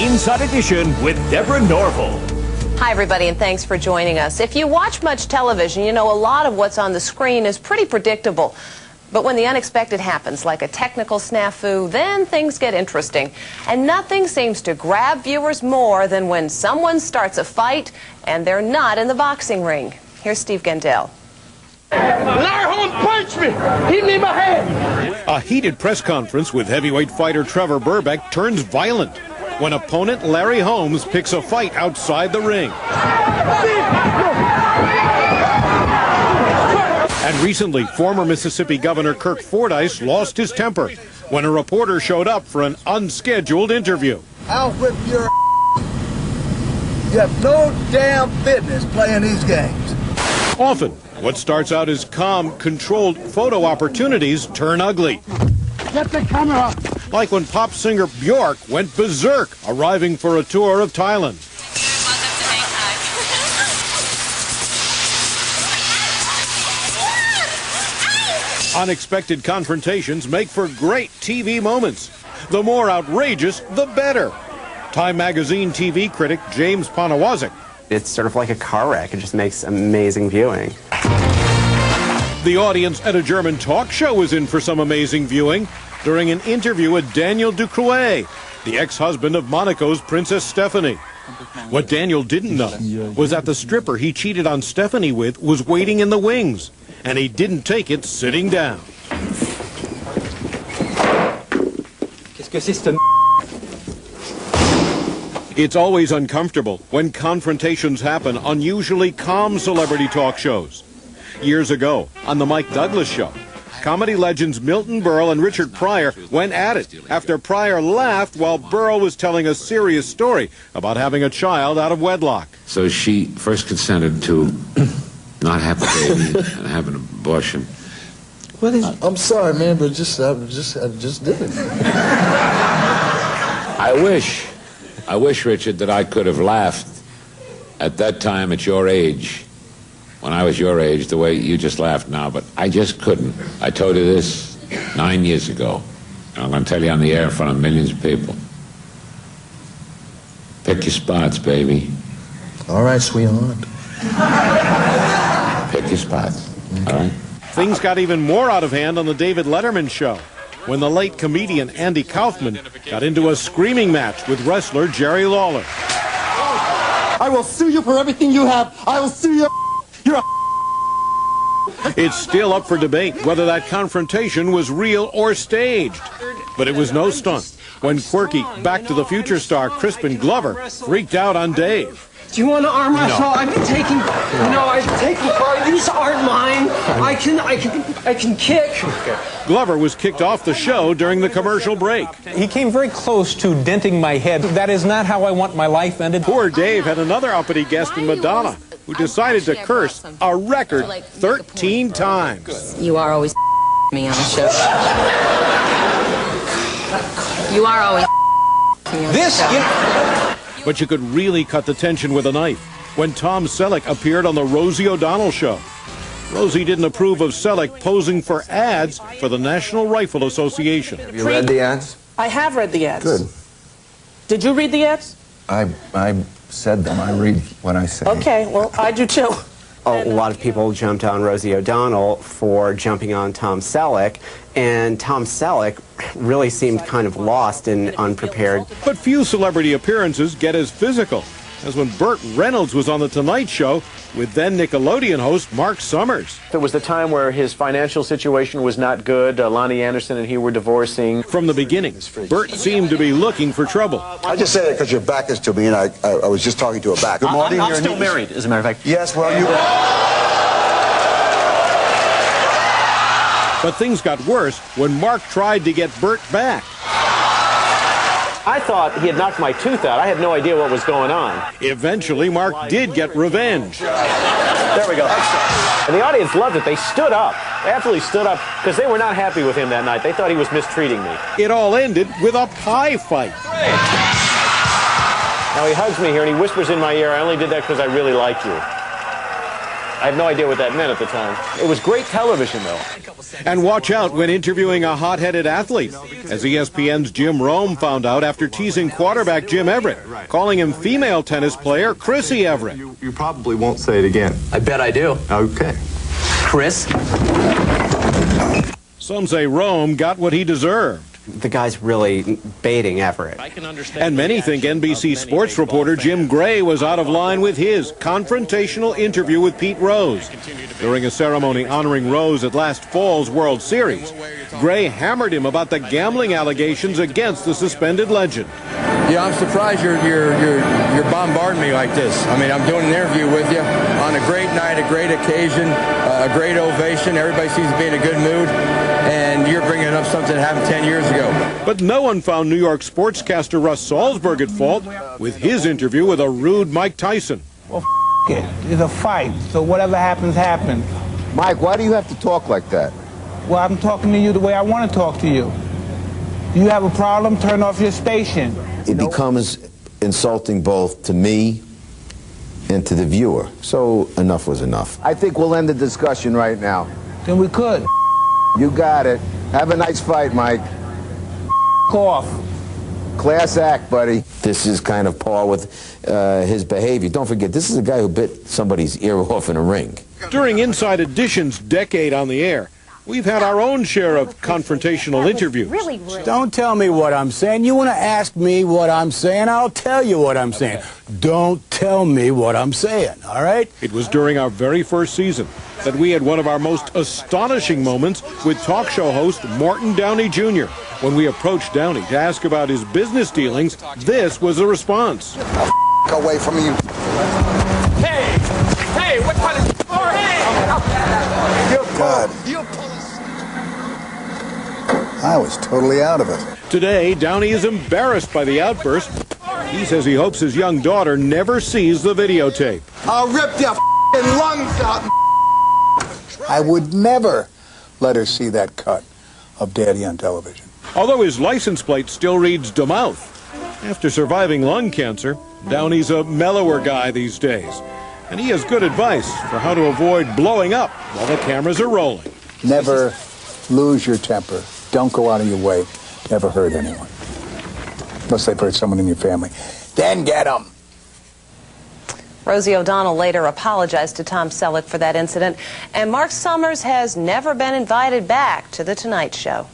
Inside Edition with Deborah Norville. Hi, everybody, and thanks for joining us. If you watch much television, you know a lot of what's on the screen is pretty predictable. But when the unexpected happens, like a technical snafu, then things get interesting. And nothing seems to grab viewers more than when someone starts a fight and they're not in the boxing ring. Here's Steve Gendell. Larry Holmes punched me. Hit me in my head. A heated press conference with heavyweight fighter Trevor Burbeck turns violent when opponent Larry Holmes picks a fight outside the ring. And recently, former Mississippi Governor Kirk Fordyce lost his temper when a reporter showed up for an unscheduled interview. I'll whip your You have no damn business playing these games. Often, what starts out as calm, controlled photo opportunities turn ugly. Get the camera. Like when pop singer Bjork went berserk, arriving for a tour of Thailand. Unexpected confrontations make for great TV moments. The more outrageous, the better. Time magazine TV critic James Poniewozik. It's sort of like a car wreck. It just makes amazing viewing. The audience at a German talk show was in for some amazing viewing during an interview with Daniel Ducrouet, the ex-husband of Monaco's Princess Stephanie. What Daniel didn't know was that the stripper he cheated on Stephanie with was waiting in the wings, and he didn't take it sitting down. It's always uncomfortable when confrontations happen on usually calm celebrity talk shows. Years ago, on The Mike Douglas Show, comedy legends Milton Berle and Richard Pryor went at it after Pryor laughed while Berle was telling a serious story about having a child out of wedlock. So she first consented to not have a baby and have an abortion. What is? I'm sorry, man, but I just did it. I wish, Richard, that I could have laughed at that time at your age, when I was your age, the way you just laughed now, but I just couldn't. I told you this 9 years ago, and I'm going to tell you on the air in front of millions of people. Pick your spots, baby. All right, sweetheart. Pick your spots, all right? Things got even more out of hand on the David Letterman Show when the late comedian Andy Kaufman got into a screaming match with wrestler Jerry Lawler. I will sue you for everything you have. I will sue you. You're a It's still up for debate whether that confrontation was real or staged. But it was no stunt when quirky Back to the Future star Crispin Glover freaked out on Dave. Do you want to arm wrestle? No. I've been taking. No, I've been taking part. These aren't mine. I can kick. Glover was kicked off the show during the commercial break. He came very close to denting my head. That is not how I want my life ended. Poor Dave had another uppity guest in Madonna, who decided to curse a record 13 times. You are always me on the show. You are always me on the show. But you could really cut the tension with a knife when Tom Selleck appeared on the Rosie O'Donnell Show. Rosie didn't approve of Selleck posing for ads for the National Rifle Association. Have you read the ads? I have read the ads. Good. Did you read the ads? I said them. I read what I say. Okay, well, I do too. A lot of people jumped on Rosie O'Donnell for jumping on Tom Selleck, and Tom Selleck really seemed kind of lost and unprepared. But few celebrity appearances get as physical as when Burt Reynolds was on The Tonight Show with then Nickelodeon host Mark Summers. It was the time where his financial situation was not good. Lonnie Anderson and he were divorcing. From the beginning, Burt seemed to be looking for trouble. I just say that because your back is to me, and I was just talking to a back. Good morning. I'm still married, as a matter of fact. Yes, well, you... But things got worse when Mark tried to get Burt back. I thought he had knocked my tooth out. I had no idea what was going on. Eventually, Mark did get revenge. There we go. And the audience loved it. They stood up. They absolutely stood up because they were not happy with him that night. They thought he was mistreating me. It all ended with a pie fight. Now he hugs me here and he whispers in my ear, I only did that because I really like you. I have no idea what that meant at the time. It was great television, though. And watch out when interviewing a hot-headed athlete, as ESPN's Jim Rome found out after teasing quarterback Jim Everett, calling him female tennis player Chrissy Everett. You probably won't say it again. I bet I do. Okay. Chris? Some say Rome got what he deserved. The guy's really baiting Everett. And many think NBC sports reporter Jim Gray was out of line with his confrontational interview with Pete Rose. During a ceremony honoring Rose at last fall's World Series, Gray hammered him about the gambling allegations against the suspended legend. Yeah, I'm surprised you're bombarding me like this. I mean, I'm doing an interview with you on a great night, a great occasion, a great ovation. Everybody seems to be in a good mood, and you're bringing up something that happened 10 years ago. But no one found New York sportscaster Russ Salzberg at fault with his interview with a rude Mike Tyson. Well, it. It's a fight, so whatever happens, happens. Mike, why do you have to talk like that? Well, I'm talking to you the way I want to talk to you. You have a problem, turn off your station. It becomes insulting both to me and to the viewer. So enough was enough. I think we'll end the discussion right now. Then we could. You got it. Have a nice fight, Mike. Off. Class act, buddy. This is kind of par with his behavior. Don't forget, this is a guy who bit somebody's ear off in a ring. During Inside Edition's decade on the air, we've had our own share of confrontational interviews. Really rude. Don't tell me what I'm saying. You want to ask me what I'm saying, I'll tell you what I'm saying. Don't tell me what I'm saying, all right? It was during our very first season that we had one of our most astonishing moments with talk show host Morton Downey Jr. When we approached Downey to ask about his business dealings, this was the response. Away from you. Hey! Hey, what kind of... Oh, hey! God. I was totally out of it. Today, Downey is embarrassed by the outburst. He says he hopes his young daughter never sees the videotape. I'll rip your lungs out. I would never let her see that cut of Daddy on television. Although his license plate still reads DeMouth. After surviving lung cancer, Downey's a mellower guy these days. And he has good advice for how to avoid blowing up while the cameras are rolling. Never lose your temper. Don't go out of your way. Never hurt anyone. Unless they've hurt someone in your family. Then get them. Rosie O'Donnell later apologized to Tom Selleck for that incident. And Mark Summers has never been invited back to The Tonight Show.